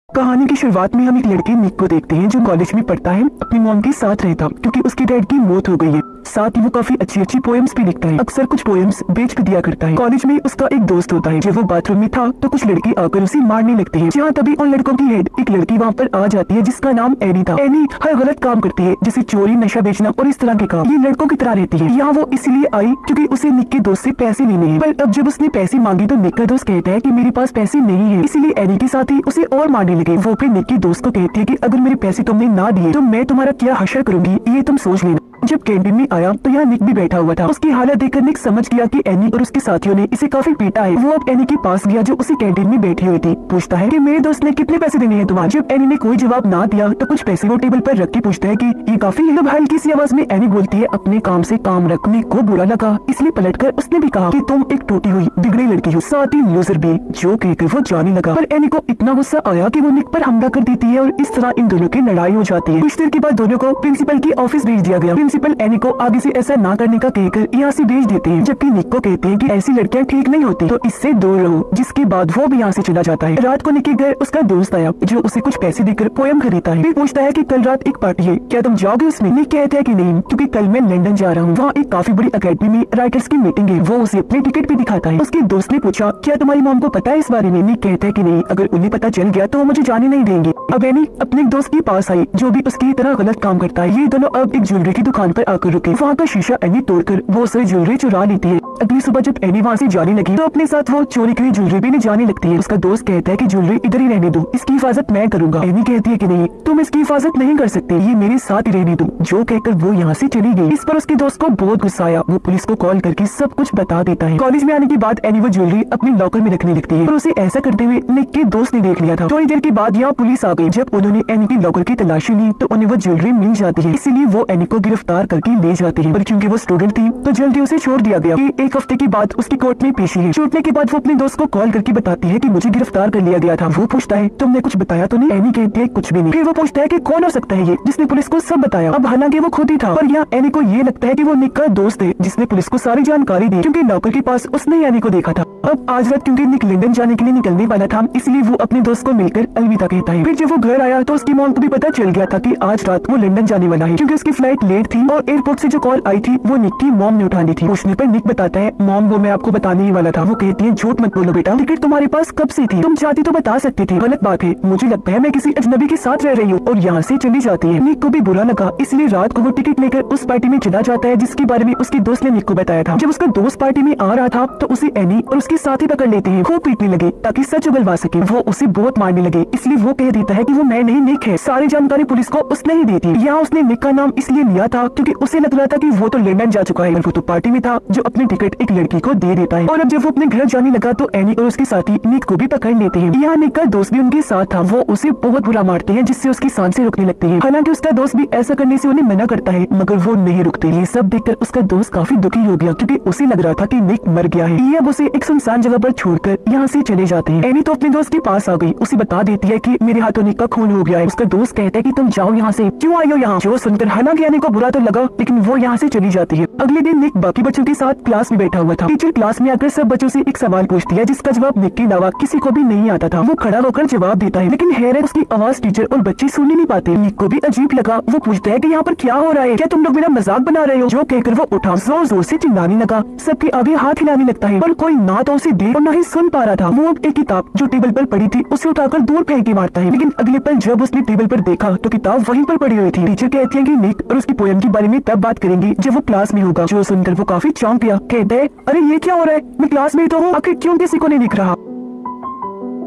कहानी की शुरुआत में हम एक लड़के निक को देखते हैं जो कॉलेज में पढ़ता है, अपनी मॉम के साथ रहता क्योंकि उसके डैड की मौत हो गई है। साथ ही वो काफी अच्छी अच्छी पोएम्स भी लिखता है, अक्सर कुछ पोएम्स बेच कर दिया करता है। कॉलेज में उसका एक दोस्त होता है। जब वो बाथरूम में था तो कुछ लड़के आकर उसे मारने लगते हैं। जहाँ तभी उन लड़कों की हेड एक लड़की वहाँ पर आ जाती है जिसका नाम एनी था। एनी हर गलत काम करती है जैसे चोरी, नशा बेचना और इस तरह के काम। ये लड़कों की तरह रहती है। यहाँ वो इसलिए आई क्योंकि उसे निक के दोस्त से पैसे लेने हैं। पर अब जब उसने पैसे मांगे तो निक का दोस्त कहता है कि मेरे पास पैसे नहीं है, इसीलिए एनी के साथ ही उसे और मारने लगे। वो फिर निक के दोस्त को कहती है कि अगर मेरे पैसे तुमने ना दिए तो मैं तुम्हारा क्या हशर करूंगी, ये तुम सोच लेना। जब कैंटीन में आया तो यहाँ निक भी बैठा हुआ था। उसकी हालत देखकर निक समझ गया कि एनी और उसके साथियों ने इसे काफी पीटा है। वो अब एनी के पास गया जो उसी कैंटीन में बैठी हुई थी। पूछता है कि मेरे दोस्त ने कितने पैसे देने हैं तुम्हारे। जब एनी ने कोई जवाब ना दिया तो कुछ पैसे वो टेबल पर रख के पूछता है कि ये काफी है। तब हल्की सी आवाज में एनी बोलती है अपने काम से काम रख। निक को बुरा लगा, इसलिए पलटकर उसने भी कहा कि तुम एक टूटी हुई बिगड़ी लड़की हो, साथ ही लूजर भी। जो कहकर वो जाने लगा पर एनी को इतना गुस्सा आया कि वो निक पर हमला कर देती है और इस तरह इन दोनों की लड़ाई हो जाती है। कुछ देर के बाद दोनों को प्रिंसिपल की ऑफिस भेज दिया गया। प्रिंसिपल एनी को आगे से ऐसा ना करने का कहकर यहाँ से भेज देते हैं, जबकि निक को कहते हैं कि ऐसी लड़कियां ठीक नहीं होती तो इससे दूर रहो। जिसके बाद वो भी यहाँ से चला जाता है। रात को निक के घर उसका दोस्त आया जो उसे कुछ पैसे देकर पोएम खरीदता है। फिर पूछता है कि कल रात एक पार्टी है, क्या तुम जाओगे उसमें। निक कहता है कि नहीं क्योंकि कल मैं लंदन जा रहा हूँ, वहाँ एक काफी बड़ी अकेडमी में राइटर्स की मीटिंग है। वो उसे अपनी टिकट भी दिखाता है। उसके दोस्त ने पूछा क्या तुम्हारी मॉम को पता है इस बारे में। निक कहता है कि नहीं, अगर उन्हें पता चल गया तो वो मुझे जाने नहीं देंगे। अब एनी अपने दोस्त के पास आई जो भी उसकी तरह गलत काम करता है। ये दोनों अब एक ज्वेलरी की दुकान पर आकर रुके। वहाँ का शीशा एनी तोड़कर वो उसे ज्वेलरी चुरा लेती है। अगली सुबह जब एनी वहाँ से जाने लगी तो अपने साथ वो चोरी की ज्वेलरी भी ले जाने लगती है। उसका दोस्त कहता है कि ज्वेलरी इधर ही रहने दो, इसकी हिफाजत मैं करूंगा। एनी कहती है कि नहीं, तुम इसकी हिफाजत नहीं कर सकते, ये मेरे साथ ही रहने दो। जो कहकर वो यहाँ से चली गई। इस पर उसके दोस्त को बहुत गुस्सा आया। वो पुलिस को कॉल करके सब कुछ बता देता है। कॉलेज में आने के बाद एनी वो ज्वेलरी अपने लॉकर में रखने लगती है पर उसे ऐसा करते हुए निक के दोस्त ने देख लिया था। थोड़ी देर के बाद यहाँ पुलिस आ गई। जब उन्होंने एनी की लॉकर की तलाशी ली तो उन्हें वो ज्वेलरी मिल जाती है, इसीलिए वो एनी को गिरफ्तार करके ले जाती है। पर क्योंकि वो स्टूडेंट थी तो जल्दी उसे छोड़ दिया गया। एक हफ्ते के बाद उसकी कोर्ट में पेशी है। छूटने के बाद वो अपने दोस्त को कॉल करके बताती है कि मुझे गिरफ्तार कर लिया गया था। वो पूछता है तुमने कुछ बताया तो नहीं। एनी कहती है कुछ भी नहीं। फिर वो पूछता है कि कौन हो सकता है ये जिसने पुलिस को सब बताया। अब हालांकि वो खुद ही था पर यहाँ एनी को ये लगता है कि वो निक का दोस्त है जिसने पुलिस को सारी जानकारी दी क्योंकि लॉकर के पास उसने एनी को देखा था। अब आज रात क्योंकि निक लंदन जाने के लिए निकलने वाला था इसलिए वो अपने दोस्त को मिलकर अलविदा कहता है। फिर जब वो घर आया तो उसकी मॉम को भी पता चल गया था कि आज रात वो लंदन जाने वाला है क्योंकि उसकी फ्लाइट लेट थी और एयरपोर्ट से जो कॉल आई थी वो निक की मॉम ने उठानी थी। पूछने पर निक बताता है मॉम वो मैं आपको बताने ही वाला था। वो कहती है झूठ मत बोलो बेटा, टिकट तुम्हारे पास कब से थी, तुम चाहती तो बता सकती थी। गलत बात है, मुझे लगता है मैं किसी अजनबी के साथ रह रही हूँ। और यहाँ से चली जाती है। निक को भी बुरा लगा इसलिए रात को वो टिकट लेकर उस पार्टी में चला जाता है जिसके बारे में उसके दोस्त ने निक को बताया था। जब उसका दोस्त पार्टी में आ रहा था तो उसे एनी और उसके साथी पकड़ लेते हैं। खूब पीटने लगे ताकि सच उगलवा सके। वो उसे बहुत मारने लगे इसलिए वो कह देता है कि वो मैं नहीं निक है। सारी जानकारी पुलिस को उसने ही दी थी। यहाँ उसने निक का नाम इसलिए लिया था क्योंकि उसे लग रहा था कि वो तो लंदन जा चुका है और वो तो पार्टी में था जो अपनी टिकट एक लड़की को दे देता है। और अब जब वो अपने घर जाने लगा तो एनी और उसके साथी निक को भी पकड़ लेते हैं। यहाँ निक का दोस्त भी उनके साथ था। वो उसे बहुत बुरा मारते हैं जिससे उसकी सांसें रुकने लगती हैं। हालांकि उसका दोस्त भी ऐसा करने से उन्हें मना करता है मगर वो नहीं रुकते। ये सब देखकर उसका दोस्त काफी दुखी हो गया क्योंकि उसे लग रहा था कि निक मर गया है। ये अब उसे एक सुनसान जगह पर छोड़कर यहाँ से चले जाते हैं। एनी तो अपने दोस्त के पास आ गई। उसे बता देती है कि मेरे हाथों निक का खून हो गया है। उसका दोस्त कहता है कि तुम जाओ यहाँ से, क्यों आई हो यहाँ। जो सुनकर हालांकि एनी को बुरा तो लगा लेकिन वो यहाँ से चली जाती है। अगले दिन निक बाकी बच्चों के साथ क्लास में बैठा हुआ था। टीचर क्लास में आकर सब बच्चों से एक सवाल पूछती है जिसका जवाब निक के अलावा किसी को भी नहीं आता था। वो खड़ा होकर जवाब देता है लेकिन हैरत उसकी आवाज टीचर और बच्चे सुन नहीं पाते। निक को भी अजीब लगा। वो पूछता है कि यहाँ पर क्या हो रहा है, क्या तुम लोग मेरा मजाक बना रहे हो। जो कहकर वो उठा जोर जोर से चिल्लाने लगा। सबके आगे हाथ हिलाने लगता है पर कोई ना तो उसे देख और ना ही सुन पा रहा था। वो एक किताब जो टेबल पर पड़ी थी उसे उठाकर दूर फेंक के मारता है लेकिन अगले पल जब उसने टेबल पर देखा तो किताब वहीं पर पड़ी हुई थी। टीचर कहती है कि निक और उसकी पोएम के बारे में तब बात करेंगे जब वो क्लास में होगा। जो सुनकर वो काफी चौंक गया। कहता है अरे ये क्या हो रहा है, मैं क्लास में ही तो हूँ, आखिर क्यों किसी को नहीं दिख रहा।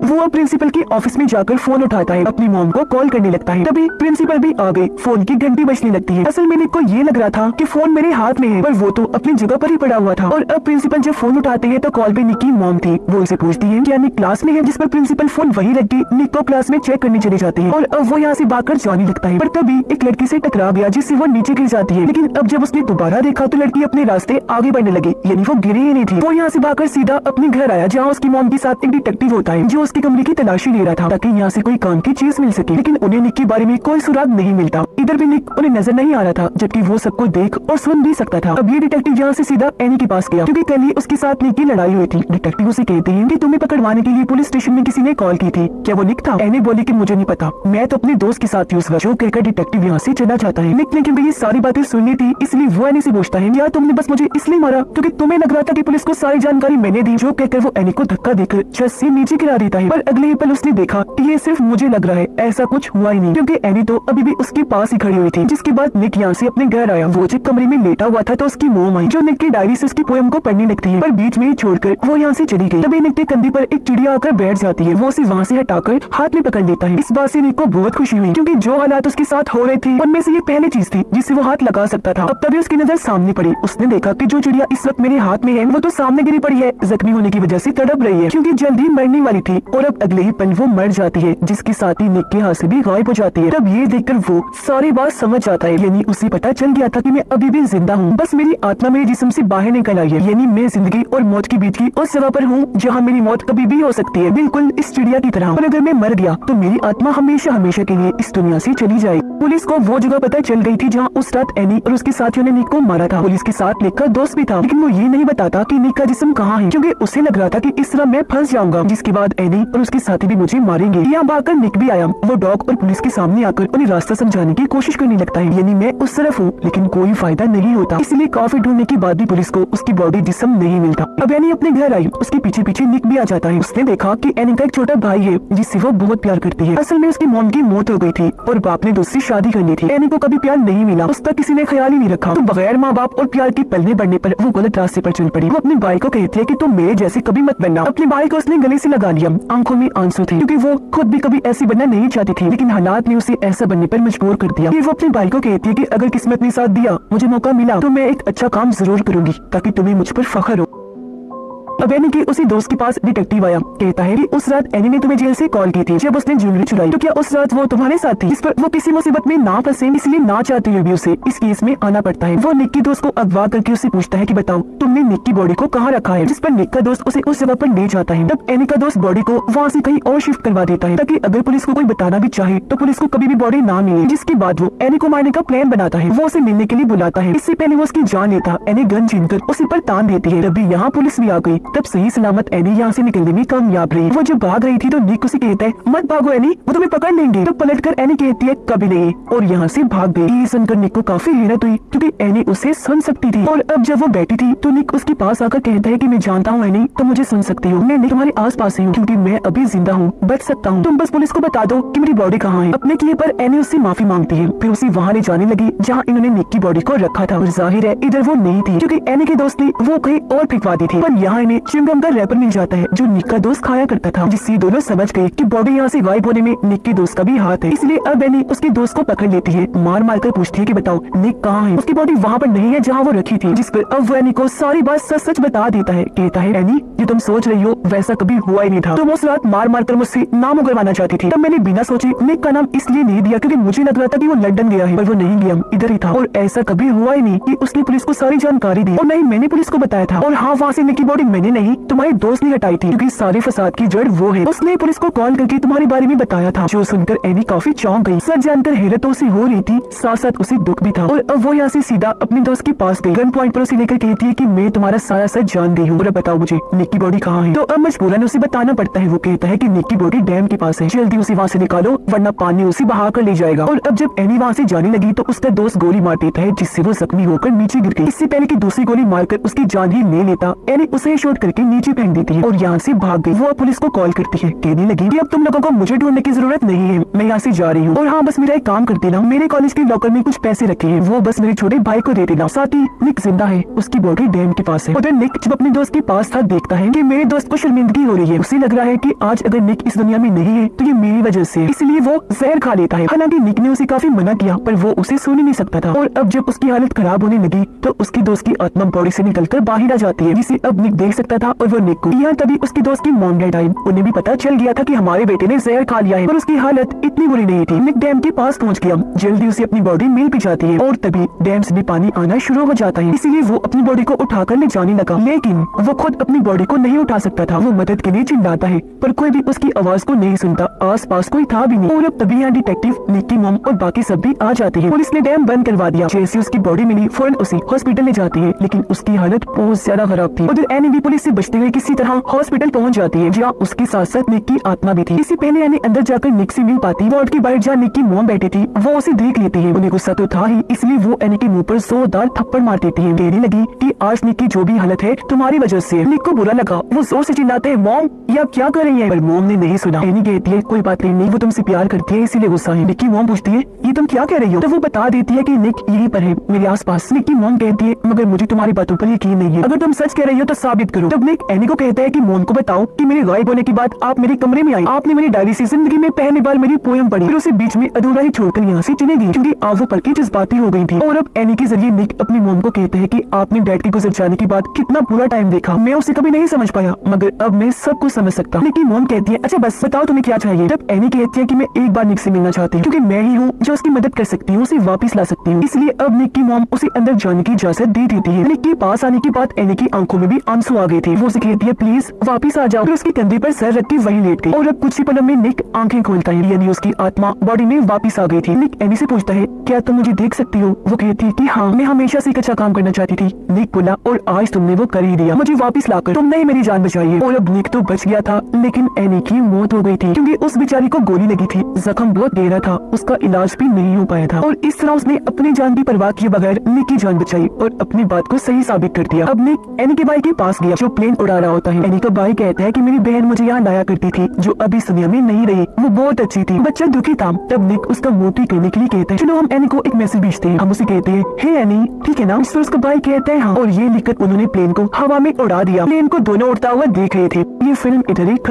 वो प्रिंसिपल के ऑफिस में जाकर फोन उठाता है, अपनी मॉम को कॉल करने लगता है। तभी प्रिंसिपल भी आ गए। फोन की घंटी बजने लगती है। असल में निक को ये लग रहा था कि फोन मेरे हाथ में है पर वो तो अपनी जगह पर ही पड़ा हुआ था। और अब प्रिंसिपल जब फोन उठाते हैं तो कॉल पे निक की मॉम थी। वो उसे पूछती है क्या निक क्लास में है, जिस पर प्रिंसिपल फोन वही रख के निक को क्लास में चेक करने चले जाते हैं। और अब वो यहाँ से भागकर जाने लगता है पर तभी एक लड़की से टकरा गया जिससे वो नीचे गिर जाती है। लेकिन अब जब उसने दोबारा देखा तो लड़की अपने रास्ते आगे बढ़ने लगी, यानी वो गिरी ही नहीं थी। वो यहाँ से भागकर सीधा अपने घर आया जहाँ उसकी मॉम के साथ एक डिटेक्टिव होता है जो उसके कमरे की तलाशी ले रहा था ताकि यहाँ से कोई काम की चीज मिल सके, लेकिन उन्हें निक के बारे में कोई सुराग नहीं मिलता। इधर भी निक उन्हें नजर नहीं आ रहा था, जबकि वो सबको देख और सुन भी सकता था। अब ये डिटेक्टिव यहाँ से सीधा एनी के पास गया, क्योंकि कल ही उसके साथ निक की लड़ाई हुई थी। डिटेक्टिव उसे कहते हैं कि तुम्हें पकड़वाने के लिए पुलिस स्टेशन में किसी ने कॉल की थी, क्या वो निक था? एनी बोली कि मुझे नहीं पता, मैं तो अपने दोस्त के साथ थी उस वक्त। जो कहकर डिटेक्टिव यहाँ से चला जाता है। निक ने क्योंकि ये सारी बातें सुननी थी, इसलिए वो एनी से पूछता है, यार तुमने बस मुझे इसलिए मारा क्योंकि तुम्हें लग रहा था कि पुलिस को सारी जानकारी मैंने दी। जो कहकर वो एनी को धक्का देकर छत से नीचे गिरा देता है, पर अगले ही पल उसने देखा कि ये सिर्फ मुझे लग रहा है, ऐसा कुछ हुआ ही नहीं, क्योंकि एनी तो अभी भी उसके पास ही खड़ी हुई थी। जिसके बाद निक यहाँ से अपने घर आया। वो जब कमरे में लेटा हुआ था तो उसकी मोम आई, जो निक की डायरी से उसकी पोयम को पढ़ने लगती है, पर बीच में ही छोड़कर वो यहाँ से चली गई। तभी निक के कंधे पर एक चिड़िया आकर बैठ जाती है। वो उसे वहाँ से हटाकर हाथ में पकड़ लेता है। इस बात से निक को बहुत खुशी हुई, क्योंकि जो हालात उसके साथ हो रहे थे उनमें से ये पहली चीज थी जिससे वो हाथ लगा सकता था। अब तभी उसकी नजर सामने पड़ी। उसने देखा कि जो चिड़िया इस वक्त मेरे हाथ में है वो तो सामने गिरी पड़ी है, जख्मी होने की वजह से तड़प रही है, क्योंकि जल्दी मरने वाली थी। और अब अगले ही पल वो मर जाती है, जिसके साथ ही निक के हाथ से भी गायब हो जाती है। तब ये देखकर वो सारी बात समझ जाता है, यानी उसे पता चल गया था कि मैं अभी भी जिंदा हूँ, बस मेरी आत्मा मेरे जिस्म से बाहर निकल आई है। यानी मैं जिंदगी और मौत के बीच की उस जगह पर हूँ जहाँ मेरी मौत कभी भी हो सकती है, बिल्कुल इस चिड़िया की तरह। और अगर मैं मर गया तो मेरी आत्मा हमेशा हमेशा के लिए इस दुनिया से चली जाएगी। पुलिस को वो जगह पता चल गई थी जहाँ उस रात एनी और उसके साथियों ने निक को मारा था। पुलिस के साथ निक का दोस्त भी था, लेकिन वो ये नहीं बताता कि निक का जिस्म कहाँ है, क्योंकि उसे लग रहा था कि इस तरह मैं फंस जाऊंगा, जिसके बाद एनी और उसके साथी भी मुझे मारेंगे। यहाँ भागकर निक भी आया। वो डॉग और पुलिस के सामने आकर उन्हें रास्ता समझाने की कोशिश करने लगता है, यानी मैं उस तरफ हूँ, लेकिन कोई फायदा नहीं होता। इसलिए काफी ढूंढने के बाद भी पुलिस को उसकी बॉडी जिस्म नहीं मिलता। अब एनी अपने घर आई, उसके पीछे पीछे निक भी आ जाता है। उसने देखा कि एनी का एक छोटा भाई है जिससे वो बहुत प्यार करती है। असल में उसकी मॉम की मौत हो गई थी और बाप ने दूसरी शादी करनी थी। एनी को कभी प्यार नहीं मिला, उस पर किसी ने ख्याल ही नहीं रखा, तो बगैर माँ बाप और प्यार के पलने बढ़ने पर वो गलत रास्ते पर चल पड़ी। वो अपने भाई को कहती है कि तुम मेरे जैसे कभी मत बनना। अपने भाई को उसने गले से लगा लिया। आंखों में आंसू थे, क्योंकि वो खुद भी कभी ऐसी बनना नहीं चाहती थी, लेकिन हालात ने उसे ऐसा बनने पर मजबूर कर दिया। फिर वो अपने भाई को कहती है कि अगर किस्मत ने साथ दिया, मुझे मौका मिला, तो मैं एक अच्छा काम जरूर करूंगी ताकि तुम्हें मुझ पर फख्र हो। अब एनी के उसी दोस्त के पास डिटेक्टिव आया, कहता है कि उस रात एनी ने तुम्हें जेल से कॉल की थी जब उसने ज्वेलरी चुराई, तो क्या उस रात वो तुम्हारे साथ थी? इस पर वो किसी मुसीबत में ना फंसे, इसलिए ना चाहते हुए भी उसे इस केस में आना पड़ता है। वो निक के दोस्त को अगवा करके उससे पूछता है कि बताओ तुमने निक की बॉडी को कहाँ रखा है, जिस पर निक का दोस्त उसे उस जगह पर ले जाता है। तब एनी का दोस्त बॉडी को वहाँ से कहीं और शिफ्ट करवा देता है, ताकि अगर पुलिस को कोई बताना भी चाहे तो पुलिस को कभी भी बॉडी ना मिले। जिसके बाद वो एनी को मारने का प्लान बनाता है। वो उसे मिलने के लिए बुलाता है। इससे पहले वो उसकी जान लेता, एनी गन छीनकर उसी पर तान देती है। तभी यहाँ पुलिस भी आ गई। तब सही सलामत एनी यहाँ से निकलने में कामयाब रही। वो जब भाग रही थी तो निक उसे कहता है मत भागो एनी, वो तुम्हें पकड़ लेंगे। तो पलटकर एनी कहती है कभी नहीं, और यहाँ से भाग गई। ये सुनकर निक को काफी हैरत हुई, क्योंकि एनी उसे सुन सकती थी। और अब जब वो बैठी थी तो निक उसके पास आकर कहता है कि मैं जानता हूँ एनी, तुम मुझे सुन सकती हो, मैं तुम्हारे आस पास ही हूँ, क्योंकि मैं अभी जिंदा हूँ, बच सकता हूँ। तुम बस पुलिस को बता दो कि मेरी बॉडी कहाँ है। अपने किए पर एनी उससे माफी मांगती है। फिर उसे वहाँ ले जाने लगी जहाँ इन्होंने निक की बॉडी को रखा था। और जाहिर है इधर वो नहीं थी, क्योंकि एनी के दोस्त ने वो कहीं और फेंकवा दी थी। पर यहाँ इन्हें च्युइंगम का रैपर मिल जाता है जो निक का दोस्त खाया करता था, जिससे दोनों समझ गए कि बॉडी यहाँ से गायब होने में निक के दोस्त का भी हाथ है। इसलिए अब एनी उसके दोस्त को पकड़ लेती है, मार मार कर पूछती है कि बताओ निक कहाँ है। उसकी बॉडी वहाँ पर नहीं है जहाँ वो रखी थी, जिस पर अब वो एनी को सारी बात सच सच बता देता है। कहता है एनी जो तुम सोच रही हो वैसा कभी हुआ ही नहीं था। तुम उस रात मार मार कर मुझसे नाम उगलवाना चाहती थी। तब मैंने बिना सोचे निक का नाम इसलिए नहीं दिया क्योंकि मुझे लग रहा था कि वो लंदन गया है, पर वो नहीं गया, इधर ही था। और ऐसा कभी हुआ ही नहीं कि उसने पुलिस को सारी जानकारी दी, और नहीं मैंने पुलिस को बताया था। और हाँ, वहाँ से निक की बॉडी मैंने नहीं तुम्हारे दोस्त ने हटाई थी, क्योंकि सारे फसाद की जड़ वो है। उसने पुलिस को कॉल करके तुम्हारे बारे में बताया था। जो सुनकर एनी काफी चौंक गई। सच जानकर हैरतों से हो रही थी, साथ साथ उसे दुख भी था। और अब वो यहाँ से सीधा अपने दोस्त के पास गई। गन पॉइंट पर उसे लेकर कहती है कि मैं तुम्हारा सारा सच जान गई हूँ, और अब बताओ मुझे निक की बॉडी कहाँ है। तो अब मजबूरन उसे बताना पड़ता है। वो कहता है कि निक की बॉडी डैम के पास है, जल्दी उसे वहाँ से निकालो वरना पानी उसे बहा कर ले जाएगा। और अब जब एनी वहाँ से जाने लगी तो उसका दोस्त गोली मार देता है, जिससे वो जख्मी होकर नीचे गिर गई। इससे पहले कि दूसरी गोली मारकर उसकी जान ही ले लेता, एनी उसे शॉट करके नीचे फेंक देती है और यहाँ से भाग गई। वो पुलिस को कॉल करती है, कहने लगी कि अब तुम लोगों को मुझे ढूंढने की जरूरत नहीं है, मैं यहाँ से जा रही हूँ। और हाँ, बस मेरा एक काम कर देना, मेरे कॉलेज के लॉकर में कुछ पैसे रखे हैं, वो बस मेरे छोटे भाई को दे देना। साथ ही निक जिंदा है, उसकी बॉडी डैम के पास है। उधर निक जब अपने दोस्त के पास था देखता है कि मेरे दोस्त को शर्मिंदगी हो रही है। उसे लग रहा है कि आज अगर निक इस दुनिया में नहीं है तो ये मेरी वजह से, इसलिए वो जहर खा लेता है। हालांकि निक ने उसे काफी मना किया, पर वो उसे सुन ही नहीं सकता था। और अब जब उसकी हालत खराब होने लगी तो उसकी दोस्त की आत्मा बॉडी से निकलकर बाहर आ जाती है, जिसे अब निक देख सकता था और वो निक को। यहाँ तभी उसकी दोस्त की मॉम डेड आई। उन्हें भी पता चल गया था कि हमारे बेटे ने जहर खा लिया है, पर उसकी हालत इतनी बुरी नहीं थी। निक डैम के पास पहुंच गया। जल्दी उसे अपनी बॉडी मिल भी जाती है और तभी डैम से भी पानी आना शुरू हो जाता है, इसीलिए वो अपनी बॉडी को उठाकर ले जाने लगा, लेकिन वो खुद अपनी बॉडी को नहीं उठा सकता था। वो मदद के लिए चिल्लाता है पर कोई भी उसकी आवाज को नहीं सुनता। आस पास कोई था भी नहीं। और अब तभी यहाँ डिटेक्टिव, निक की मॉम और बाकी सब भी आ जाते हैं। पुलिस ने डैम बंद करवा दिया। जैसे उसकी बॉडी मिली फौरन उसे हॉस्पिटल ले जाती है, लेकिन उसकी हालत बहुत ज्यादा खराब थी। उधर एनी भी पुलिस से बचते हुए किसी तरह हॉस्पिटल पहुंच जाती है, जहाँ उसके साथ साथ निक की आत्मा भी थी। इससे पहले एनी अंदर जाकर निक से मिल पाती। वार्ड के बाहर जहाँ निक की मॉम बैठी थी वो उसे देख लेती है। उन्हें गुस्सा तो था ही, इसलिए वो एनी के मुंह पर जोरदार थप्पड़ मार देती है। कहने लगी कि आज निक की जो भी हालत है तुम्हारी वजह से। निक को बुरा लगा। वो जोर से चिल्लाते हैं, मॉम ये आप क्या कर रही है? पर मॉम ने नहीं सुना। एनी कहती है कोई बात नहीं, वो तुमसे प्यार करती है इसीलिए गुस्सा है। निक की मॉम पूछती है ये तुम क्या कह रही हो? तो वो बता देती है कि निक यहीं पर है मेरे आसपास। निक की मॉम कहती है मगर मुझे तुम्हारी बातों पर यकीन नहीं है, अगर तुम सच कह रही हो तो साबित करो। तब निक एनी को कहता है कि मॉम को बताओ कि मेरे गायब होने के बाद आप मेरे कमरे में आई, आपने मेरी डायरी से जिंदगी में पहली बार मेरी पोयम पढ़ी, फिर उसे बीच में अधूरा ही छोड़कर यहाँ से चली गई क्योंकि आप वो पढ़ के जज्बाती हो गई थी। और अब एनी के जरिए निक अपनी मॉम को कहते हैं कि आपने डैड के गुजर जाने के बाद कितना बुरा टाइम देखा, मैं उसे कभी नहीं समझ पाया मगर अब मैं सब कुछ समझ सकता हूँ। निक की मॉम कहती है अच्छा बस बताओ तुम्हें क्या चाहिए? तब एनी कहती है कि मैं एक बार निक से मिलना चाहती हूँ क्योंकि मैं ही हूँ जो उसकी मदद कर सकती हूँ, उसे वापस ला सकती हूँ। इसलिए अब निक की मॉम उसे अंदर जाने की इजाजत दे देती है। निक के पास आने के बाद एनी की आंखों में भी आंसू आ गए थे। वो उसे कहती है प्लीज वापस आ जाओ, फिर उसके कंधे पर सर रख के वहीं लेट गई। और अब कुछ ही पलों में निक आंखें खोलता है, यानी उसकी आत्मा बॉडी में वापस आ गई थी। निक एनी से पूछता है क्या तुम मुझे देख सकती हो? वो कहती है कि हाँ, मैं हमेशा से एक अच्छा काम करना चाहती थी। निक बोला और आज तुमने वो कर ही दिया, मुझे वापस लाकर तुमने ही मेरी जान बचाई है। और अब निक तो बच गया था लेकिन एनी की मौत हो गई थी क्योंकि उस बेचारी को गोली लगी थी, जख्म बहुत गहरा था, उसका इलाज भी नहीं हो पाया था। और इस तरह उसने अपनी जान की परवाह किए बगैर निक की जान बचाई और अपनी बात को सही साबित कर दिया। अब निक एनी के भाई के पास गया जो प्लेन उड़ा रहा होता है। एनी का भाई कहता है कि मेरी बहन मुझे यहाँ लाया करती थी जो अभी इस दुनिया में नहीं रही, वो बहुत अच्छी थी। बच्चा दुखी था। तब निक उसका मोती करने के लिए कहता है चलो हम एनी को एक मैसेज भेजते हैं। हम उसे कहते हैं हे एनी ठीक है ना? इस पर उसका भाई कहता है हाँ, और ये लिखकर उन्होंने प्लेन को हवा में उड़ा दिया। प्लेन को दोनों उड़ता हुआ देख रहे थे। ये फिल्म इधर ही